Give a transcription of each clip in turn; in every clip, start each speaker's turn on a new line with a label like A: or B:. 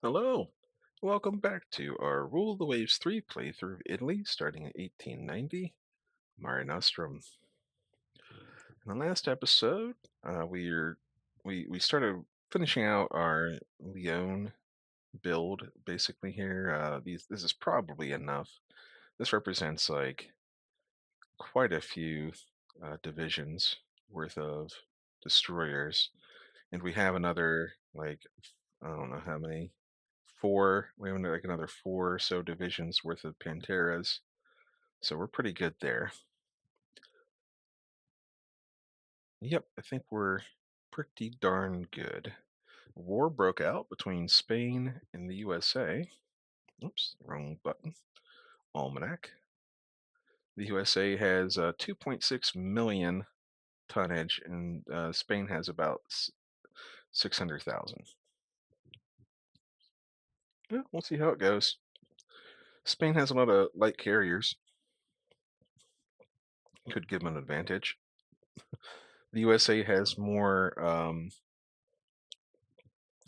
A: Hello, welcome back to our Rule the Waves 3 playthrough of Italy starting in 1890, Mare Nostrum. In the last episode, we started finishing out our Leone build basically here. This is probably enough. This represents like quite a few divisions worth of destroyers, and we have another like I don't know how many we have like another four or so divisions worth of Panteras, so we're pretty good there. Yep, I think we're pretty darn good. War broke out between Spain and the USA. Oops, wrong button. Almanac. The USA has 2.6 million tonnage, and Spain has about 600,000. Yeah, we'll see how it goes. Spain has a lot of light carriers, could give them an advantage. The USA has more.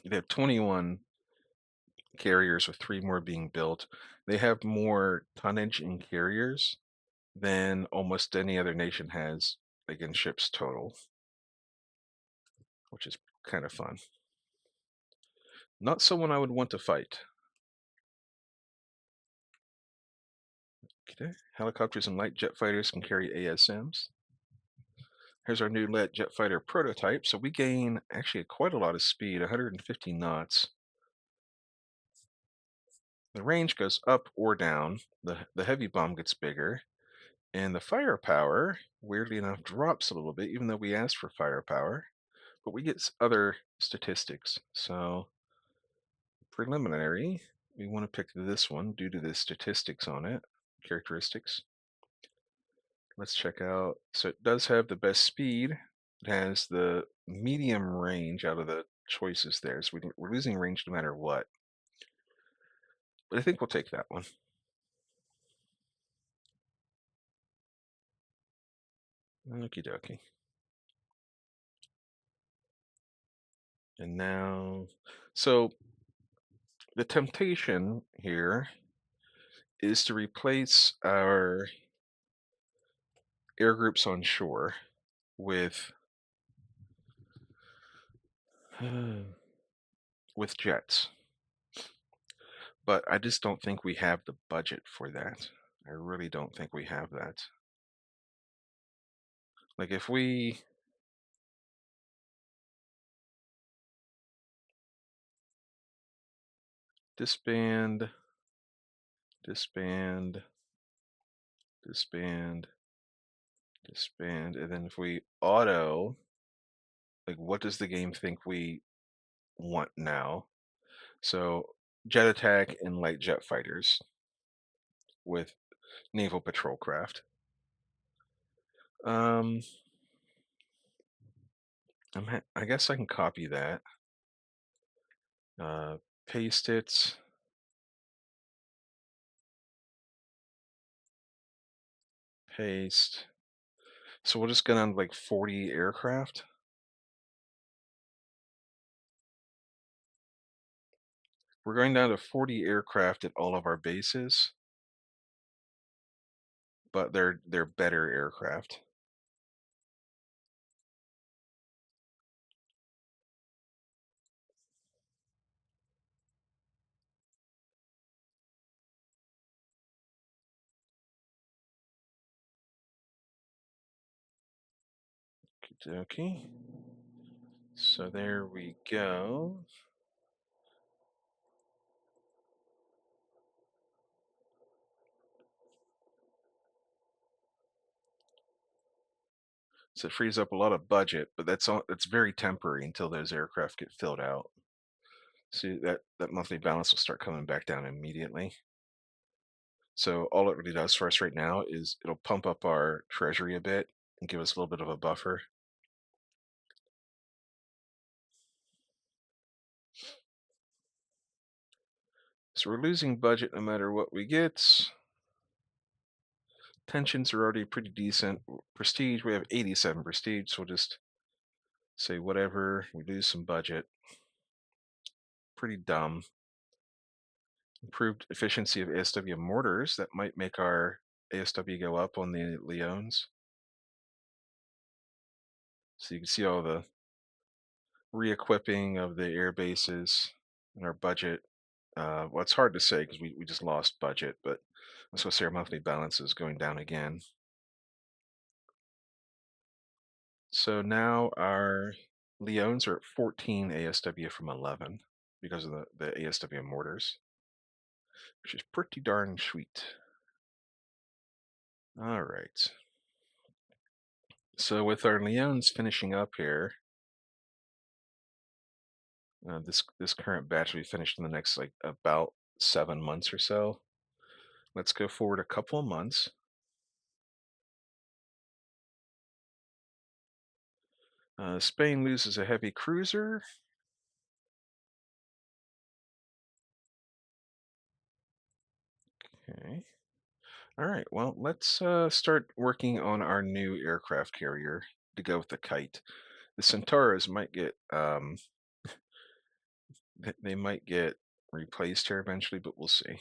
A: They have 21 carriers, with three more being built. They have more tonnage in carriers than almost any other nation has, like in ships total, which is kind of fun. Not someone I would want to fight. Okay. Helicopters and light jet fighters can carry ASMs. Here's our new light jet fighter prototype. So we gain actually quite a lot of speed, 150 knots. The range goes up or down. The heavy bomb gets bigger. And the firepower, weirdly enough, drops a little bit, even though we asked for firepower. But we get other statistics. So preliminary, we want to pick this one due to the statistics on it, characteristics. Let's check out. So it does have the best speed. It has the medium range out of the choices there. So we're losing range no matter what. But I think we'll take that one. Okie dokie. And now, so the temptation here is to replace our air groups on shore with with jets. But I just don't think we have the budget for that. I really don't think we have that. Like if we disband, disband, disband, disband, and then if we auto, like what does the game think we want now? So jet attack and light jet fighters with naval patrol craft. Um, I guess I can copy that. Paste it. Paste. So we'll just go down to like 40 aircraft. We're going down to 40 aircraft at all of our bases, but they're better aircraft. Okay. So there we go. So it frees up a lot of budget, but that's very temporary until those aircraft get filled out. See that monthly balance will start coming back down immediately. So all it really does for us right now is it'll pump up our treasury a bit and give us a little bit of a buffer. So we're losing budget no matter what we get. Tensions are already pretty decent. Prestige, we have 87 prestige, so we'll just say whatever. We lose some budget. Pretty dumb. Improved efficiency of ASW mortars that might make our ASW go up on the Leones. So you can see all the re-equipping of the air bases and our budget. Well, it's hard to say because we just lost budget, but I was going to say our monthly balance is going down again. So now our Leones are at 14 ASW from 11 because of the ASW mortars, which is pretty darn sweet. All right. So with our Leones finishing up here, this current batch will be finished in the next like about 7 months or so. Let's go forward a couple of months. Spain loses a heavy cruiser. Okay. All right. Well, let's start working on our new aircraft carrier to go with the kite. The Centauros might get they might get replaced here eventually, but we'll see.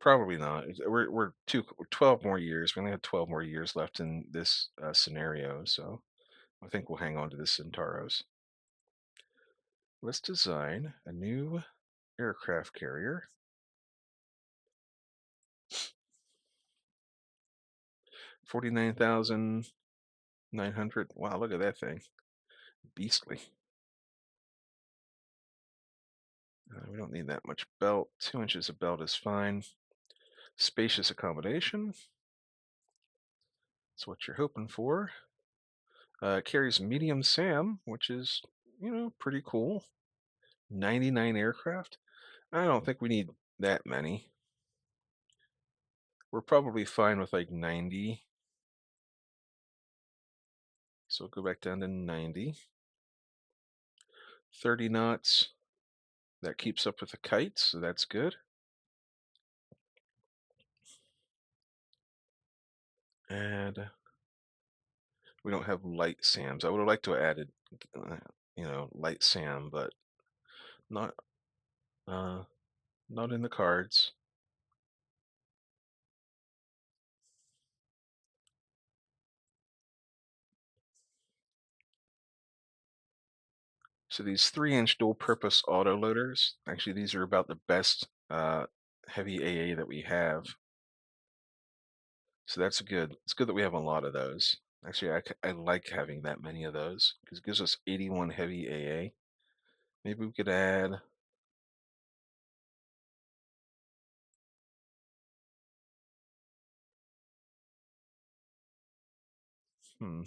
A: Probably not. We're 12 more years. We only have 12 more years left in this scenario, so I think we'll hang on to the Centauros. Let's design a new aircraft carrier. 49,900. Wow, look at that thing. Beastly. We don't need that much belt. 2 inches of belt is fine. Spacious accommodation. That's what you're hoping for. Carries medium SAM, which is, pretty cool. 99 aircraft. I don't think we need that many. We're probably fine with like 90. So we'll go back down to 90. 30 knots. That keeps up with the kites, so that's good. And we don't have light SAMs. I would have liked to have added, light SAM, but not not in the cards. So these 3-inch dual-purpose autoloaders, actually these are about the best heavy AA that we have. So that's good. It's good that we have a lot of those. Actually, I like having that many of those because it gives us 81 heavy AA. Maybe we could add. Hmm.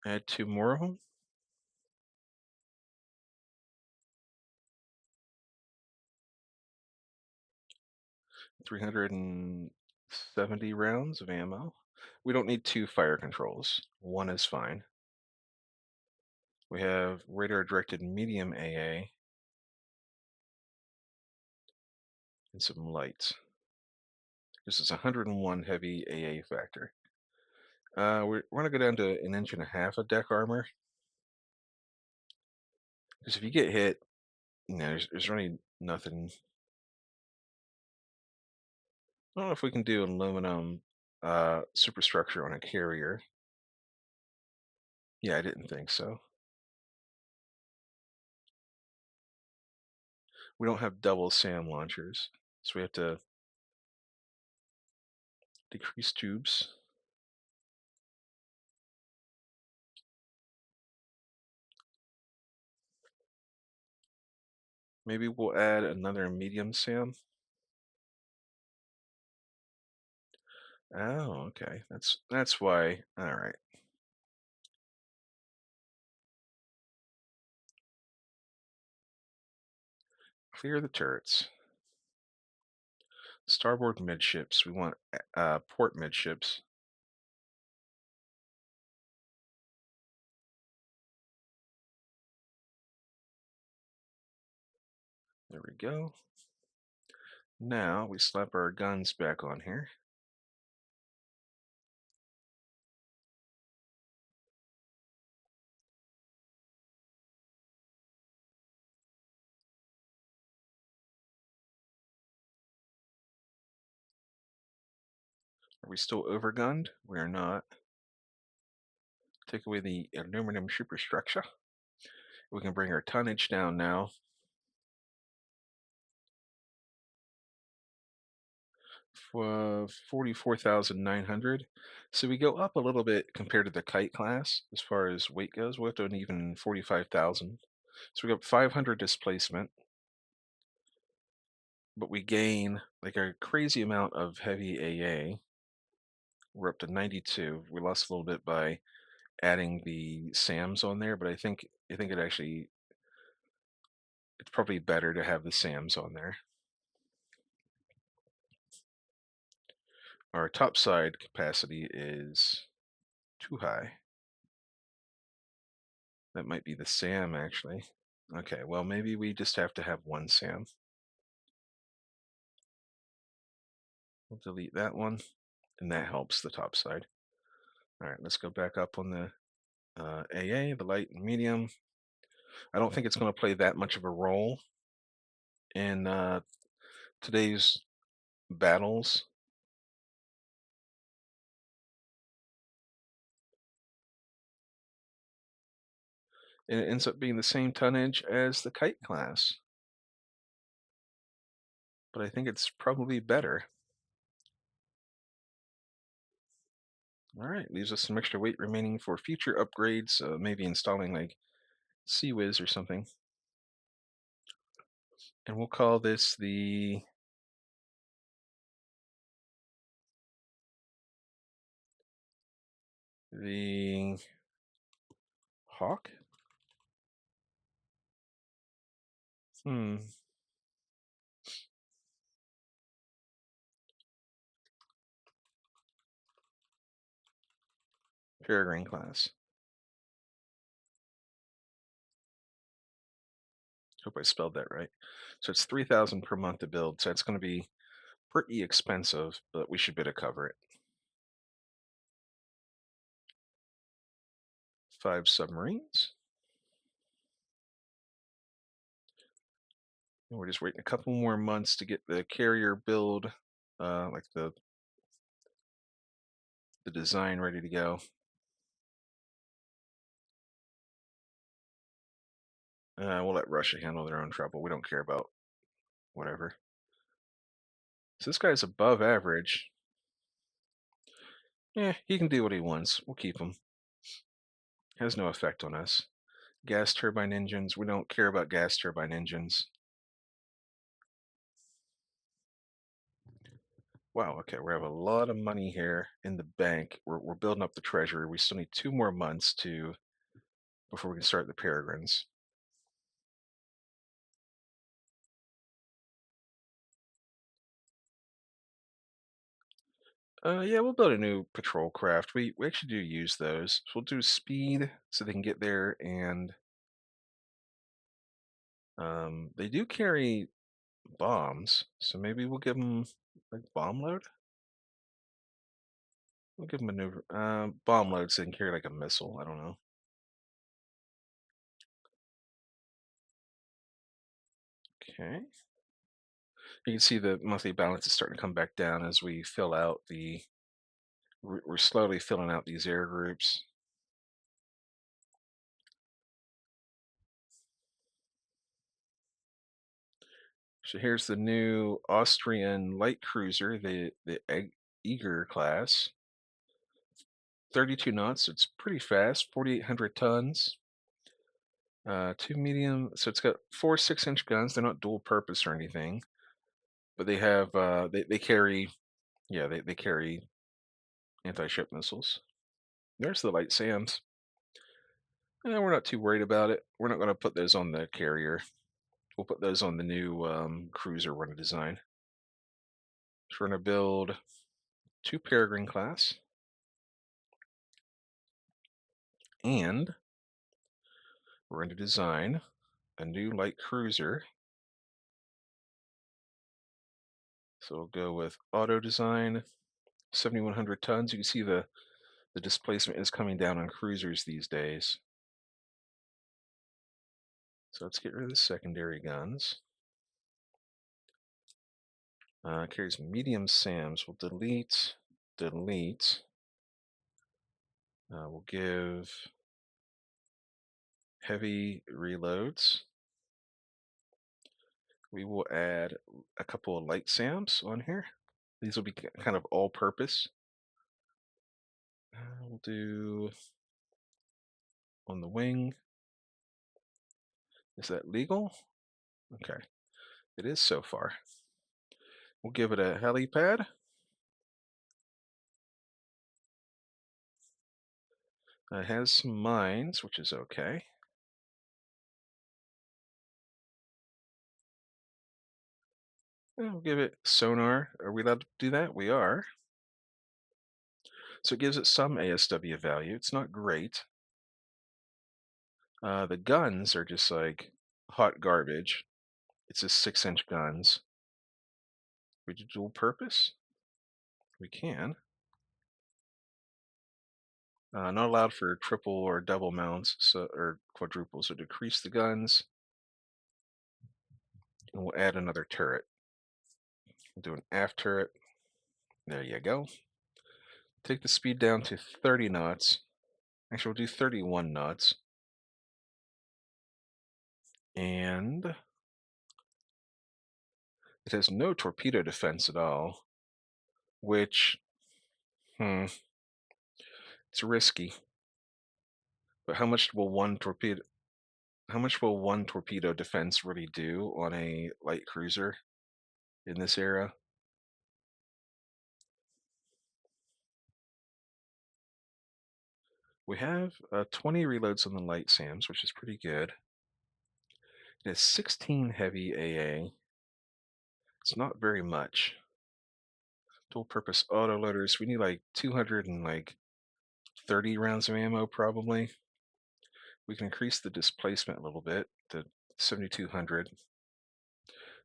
A: Add 2 more of them. 370 rounds of ammo. We don't need 2 fire controls. 1 is fine. We have radar-directed medium AA and some light. This is 101 heavy AA factor. We're going to go down to 1.5 inch of deck armor. Because if you get hit, there's really nothing. I don't know if we can do aluminum superstructure on a carrier. Yeah, I didn't think so. We don't have double SAM launchers, so we have to decrease tubes. Maybe we'll add another medium SAM. Oh, okay. That's why. All right. Clear the turrets. Starboard midships. We want port midships. There we go. Now we slap our guns back on here. Are we still overgunned? We are not. Take away the aluminum superstructure. We can bring our tonnage down now. 44,900. So we go up a little bit compared to the kite class as far as weight goes. We're up to an even 45,000. So we got 500 displacement, but we gain like a crazy amount of heavy AA. We're up to 92. We lost a little bit by adding the SAMs on there, but I think it's probably better to have the SAMs on there. Our topside capacity is too high. That might be the SAM actually. Okay, well maybe we just have to have one SAM. We'll delete that one, and that helps the topside. All right, let's go back up on the AA, the light and medium. I don't think it's going to play that much of a role in today's battles. And it ends up being the same tonnage as the kite class, but I think it's probably better. All right, leaves us some extra weight remaining for future upgrades, maybe installing like Sea-Wiz or something. And we'll call this the Hawk. Hmm. Peregrine class. Hope I spelled that right. So it's 3,000 per month to build, so it's going to be pretty expensive, but we should be able to cover it. 5 submarines. And we're just waiting a couple more months to get the carrier build, like the design ready to go. We'll let Russia handle their own trouble. We don't care about whatever. So this guy's above average. Yeah, he can do what he wants. We'll keep him. Has no effect on us. Gas turbine engines. We don't care about gas turbine engines. Wow, okay, we have a lot of money here in the bank. We're building up the treasury. We still need 2 more months before we can start the peregrines. Yeah, we'll build a new patrol craft. We actually do use those. So we'll do speed so they can get there, and they do carry bombs, so maybe we'll give them like bomb load. We'll give them maneuver bomb load so they can carry like a missile. I don't know. Okay. You can see the monthly balance is starting to come back down as we fill out the. We're slowly filling out these air groups. So here's the new Austrian light cruiser, the Eager class. 32 knots. It's pretty fast. 4,800 tons. 2 medium. So it's got 4 6-inch guns. They're not dual purpose or anything, but they have they carry they carry anti-ship missiles. There's the light SAMs. We're not too worried about it. We're not going to put those on the carrier. We'll put those on the new cruiser we're going to design. So we're going to build 2 Peregrine class, and we're going to design a new light cruiser. So we'll go with auto design, 7,100 tons. You can see the displacement is coming down on cruisers these days. So let's get rid of the secondary guns. Carries medium SAMs. We'll delete delete. We'll give heavy reloads. We will add a couple of light SAMs on here. These will be kind of all-purpose. We'll do on the wing. Is that legal? Okay, it is so far. We'll give it a helipad. It has some mines, which is okay. And we'll give it sonar. Are we allowed to do that? We are. So it gives it some ASW value. It's not great. The guns are just like hot garbage. It's just 6-inch guns. We do dual purpose? We can. Not allowed for triple or double mounts, so or quadruple. So decrease the guns, and we'll add another turret. We'll do an aft turret. There you go. Take the speed down to 30 knots. Actually, we'll do 31 knots. And it has no torpedo defense at all, which, it's risky. But how much will one torpedo defense really do on a light cruiser in this era? We have 20 reloads on the light SAMs, which is pretty good. It has 16 heavy AA. It's not very much. Dual purpose autoloaders. We need like 230 rounds of ammo probably. We can increase the displacement a little bit to 7,200.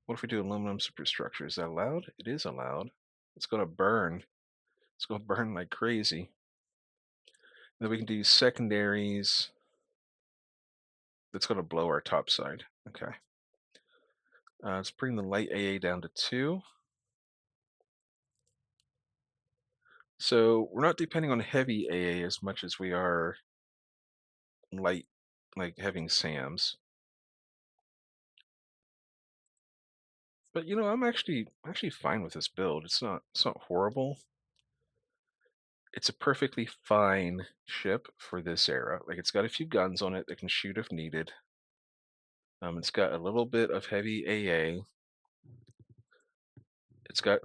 A: What if we do aluminum superstructure? Is that allowed? It is allowed. It's going to burn. It's going to burn like crazy. Then we can do secondaries. That's going to blow our top side. Okay. Let's bring the light AA down to 2. So we're not depending on heavy AA as much as we are light, like having SAMs. But I'm actually fine with this build. It's not horrible. It's a perfectly fine ship for this era. Like, it's got a few guns on it that can shoot if needed. It's got a little bit of heavy AA. It's got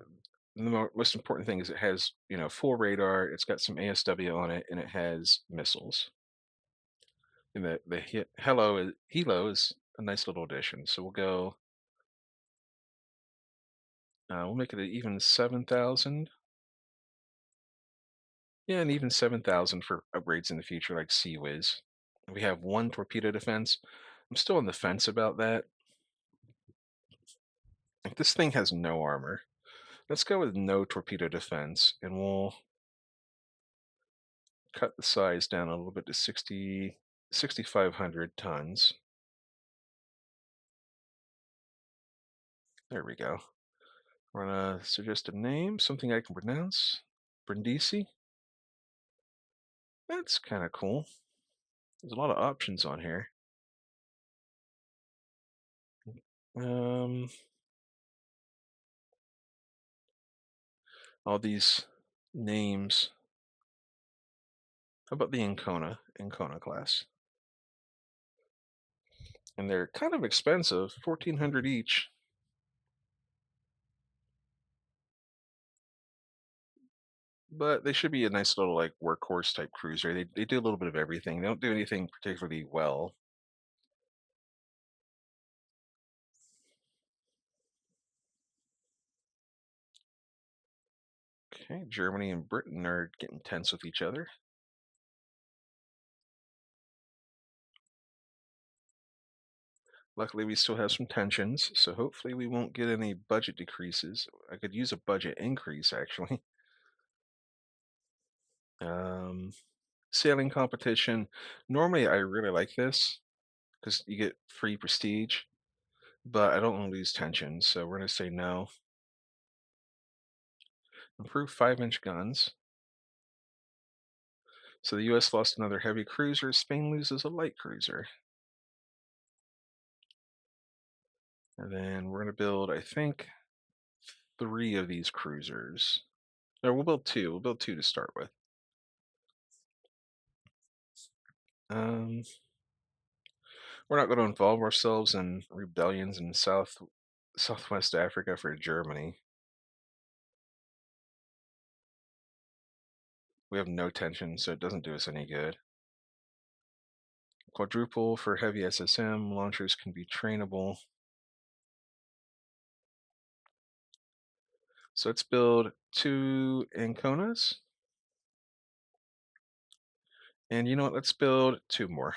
A: the most important thing is it has full radar. It's got some ASW on it, and it has missiles. And the helo is a nice little addition. So we'll go. We'll make it an even 7,000. Yeah, and even 7,000 for upgrades in the future, like Sea Whiz. We have 1 torpedo defense. I'm still on the fence about that. Like, this thing has no armor. Let's go with no torpedo defense, and we'll cut the size down a little bit to 6,500 tons. There we go. We're gonna suggest a name, something I can pronounce. Brindisi. That's kind of cool. There's a lot of options on here. All these names. How about the Ancona class? And they're kind of expensive, 1,400 each. But they should be a nice little like workhorse type cruiser. They do a little bit of everything. They don't do anything particularly well. Okay, Germany and Britain are getting tense with each other. Luckily, we still have some tensions, so hopefully we won't get any budget decreases. I could use a budget increase, actually. Sailing competition. Normally, I really like this because you get free prestige, but I don't want to lose tension, so we're going to say no. Improve 5-inch guns. So the US lost another heavy cruiser, Spain loses a light cruiser. And then we're going to build, I think, three of these cruisers. No, we'll build two. We'll build two to start with. Um, we're not going to involve ourselves in rebellions in Southwest Africa for Germany. We have no tension, so it doesn't do us any good. Quadruple for heavy SSM. Launchers can be trainable. So let's build two Anconas. And you know what? Let's build two more.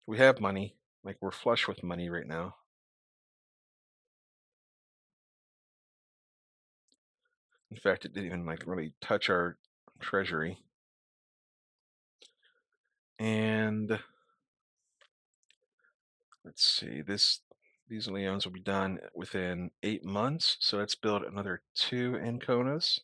A: We have money. Like, we're flush with money right now. In fact, it didn't even like really touch our treasury. And let's see, these Leones will be done within 8 months. So let's build another two Anconas.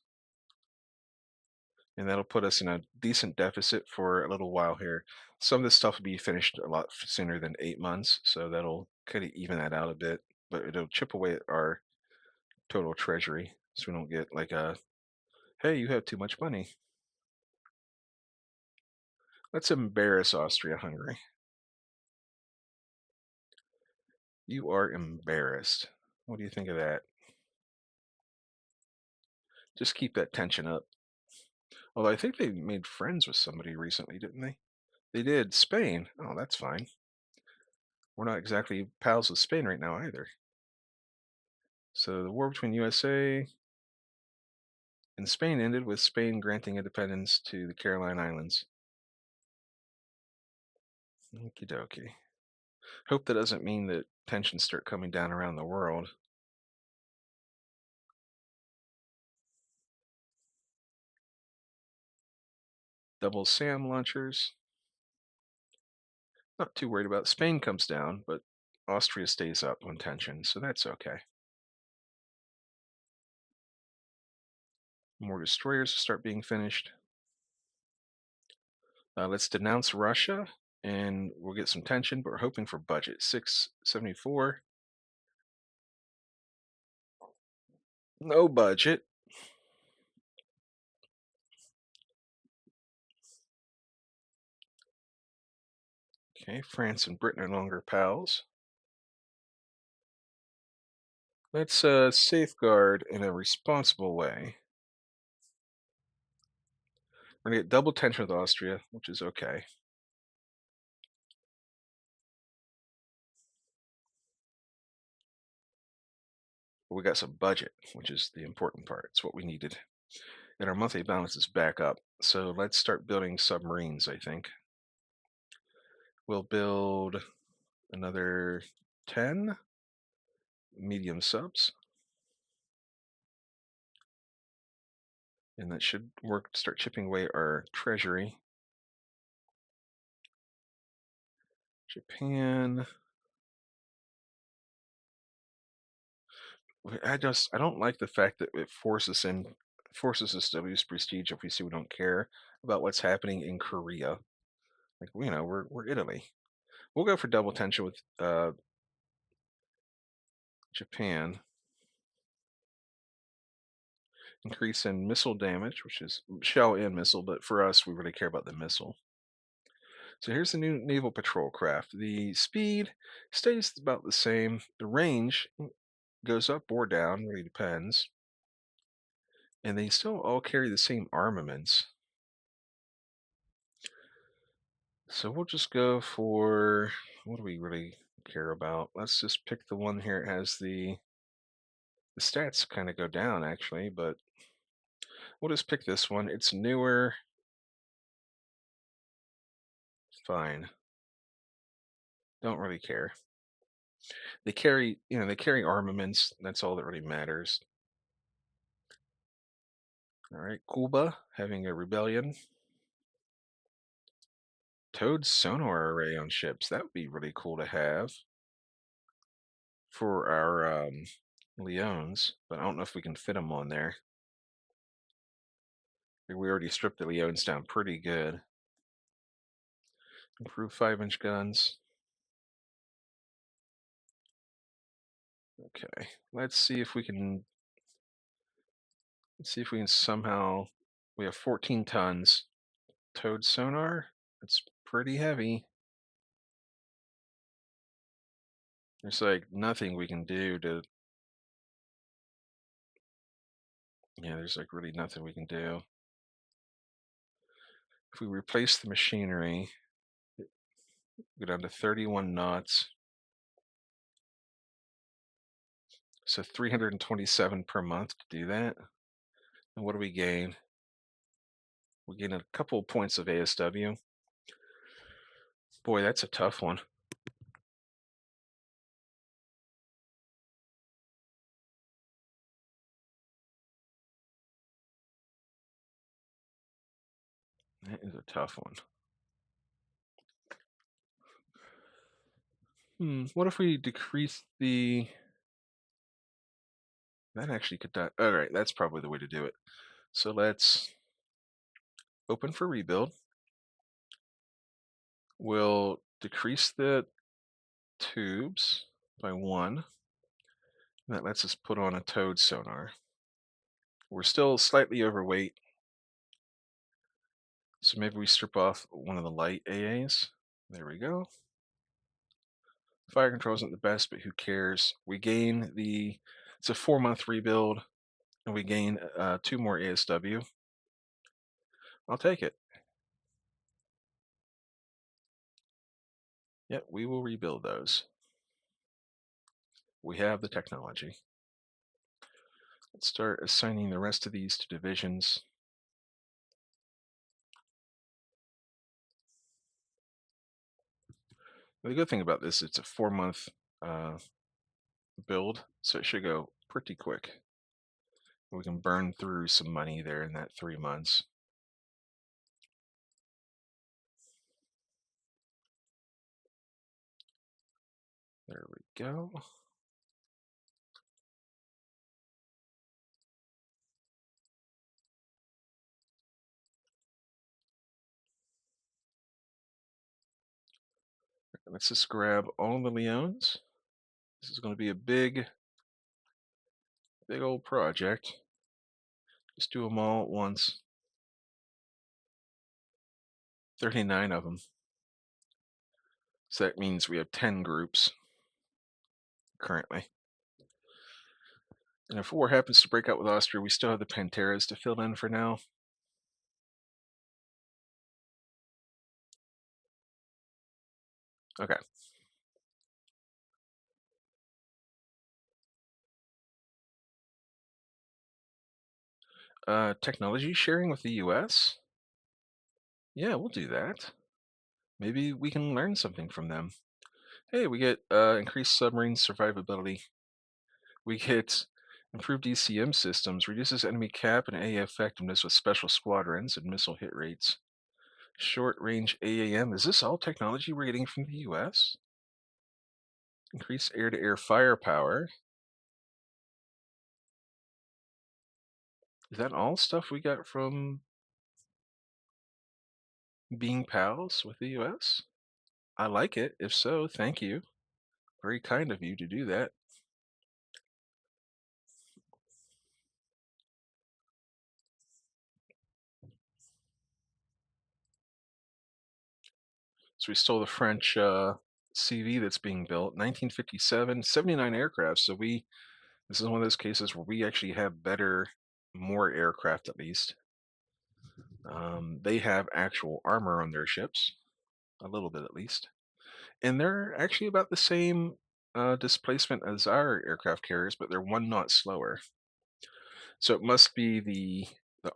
A: And that'll put us in a decent deficit for a little while here. Some of this stuff will be finished a lot sooner than 8 months, so that'll kind of even that out a bit, but it'll chip away at our total treasury, so we don't get like a, hey, you have too much money. Let's embarrass Austria-Hungary. You are embarrassed. What do you think of that? Just keep that tension up. Although I think they made friends with somebody recently, didn't they? They did. Spain. Oh, that's fine. We're not exactly pals with Spain right now either. So the war between USA and Spain ended with Spain granting independence to the Caroline Islands. Okie dokie. Hope that doesn't mean that tensions start coming down around the world. Double SAM launchers. Not too worried about. Spain comes down, but Austria stays up on tension, so that's okay. More destroyers start being finished. Let's denounce Russia, and we'll get some tension, but we're hoping for budget. 674. No budget. Okay, France and Britain are no longer pals. Let's safeguard in a responsible way. We're going to get double tension with Austria, which is okay. But we got some budget, which is the important part. It's what we needed. And our monthly balance is back up. So let's start building submarines, I think. We'll build another 10 medium subs. And that should work to start chipping away our treasury. Japan. I don't like the fact that it forces us to lose prestige if we see we don't care about what's happening in Korea. Like, we're Italy. We'll go for double tension with Japan. Increase in missile damage, which is shell and missile, but for us, we really care about the missile. So here's the new naval patrol craft. The speed stays about the same. The range goes up or down, really depends. And they still all carry the same armaments. So we'll just go for, what do we really care about? Let's just pick the one here. It has the stats kind of go down actually, but we'll just pick this one. It's newer. Fine. Don't really care. They carry armaments. That's all that really matters. All right, Cuba having a rebellion. Towed sonar array on ships. That would be really cool to have for our Leones, but I don't know if we can fit them on there. We already stripped the Leones down pretty good. Improve 5-inch guns. Okay, let's see if we can. Let's see if we can somehow. We have 14 tons. Towed sonar. It's pretty heavy. There's like nothing we can do to. Yeah, there's like really nothing we can do. If we replace the machinery, go down to 31 knots. So 327 per month to do that. And what do we gain? We gain a couple points of ASW. Boy, that's a tough one. That is a tough one. What if we decrease the... That actually could die. All right, that's probably the way to do it. So let's open for rebuild. We'll decrease the tubes by 1. That lets us put on a towed sonar. We're still slightly overweight, so maybe we strip off one of the light AAs. There we go. Fire control isn't the best, but who cares? We gain the... It's a 4-month rebuild, and we gain 2 more ASW. I'll take it. Yep, we will rebuild those. We have the technology. Let's start assigning the rest of these to divisions. The good thing about this, it's a 4-month build, so it should go pretty quick. We can burn through some money there in that 3 months. There we go. Let's just grab all the Leones. This is going to be a big old project. Just do them all at once. 39 of them. So that means we have 10 groups currently. And if war happens to break out with Austria, we still have the Panteras to fill in for now. Okay. Technology sharing with the US? Yeah, we'll do that. Maybe we can learn something from them. Hey, we get increased submarine survivability. We get improved ECM systems, reduces enemy cap and AA effectiveness with special squadrons and missile hit rates. Short range AAM. Is this all technology we're getting from the US? Increased air to air firepower. Is that all stuff we got from being pals with the US? I like it. If so, thank you. Very kind of you to do that. So we stole the French CV that's being built, 1957, 79 aircraft. So this is one of those cases where we actually have more aircraft at least. They have actual armor on their ships, a little bit at least. And they're actually about the same displacement as our aircraft carriers, but they're 1 knot slower. So it must be the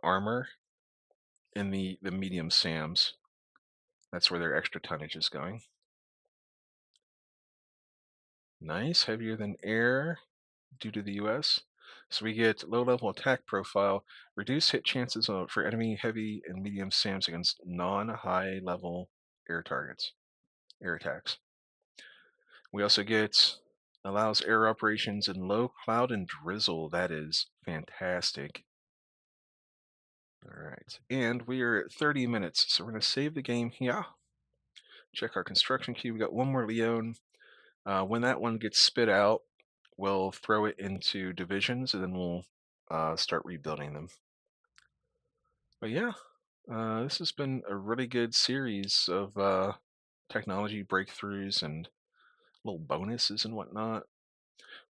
A: armor and the medium SAMs. That's where their extra tonnage is going. Nice, heavier than air due to the US. So we get low-level attack profile, reduce hit chances for enemy heavy and medium SAMs against non-high level air targets, air attacks. We also get allows air operations in low cloud and drizzle. That is fantastic. All right. And we are at 30 minutes, so we're going to save the game here. Check our construction queue. We got one more Leone. When that one gets spit out, we'll throw it into divisions and then we'll start rebuilding them. But yeah, this has been a really good series of technology breakthroughs and little bonuses and whatnot.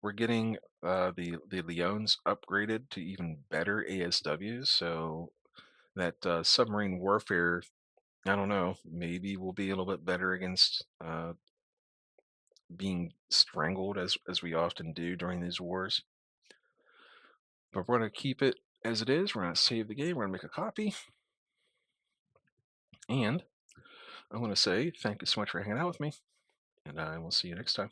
A: We're getting the Leones upgraded to even better ASWs, so that submarine warfare, I don't know, maybe will be a little bit better against being strangled as we often do during these wars. But we're going to keep it as it is. We're going to save the game. We're going to make a copy. And I want to say thank you so much for hanging out with me, and I will see you next time.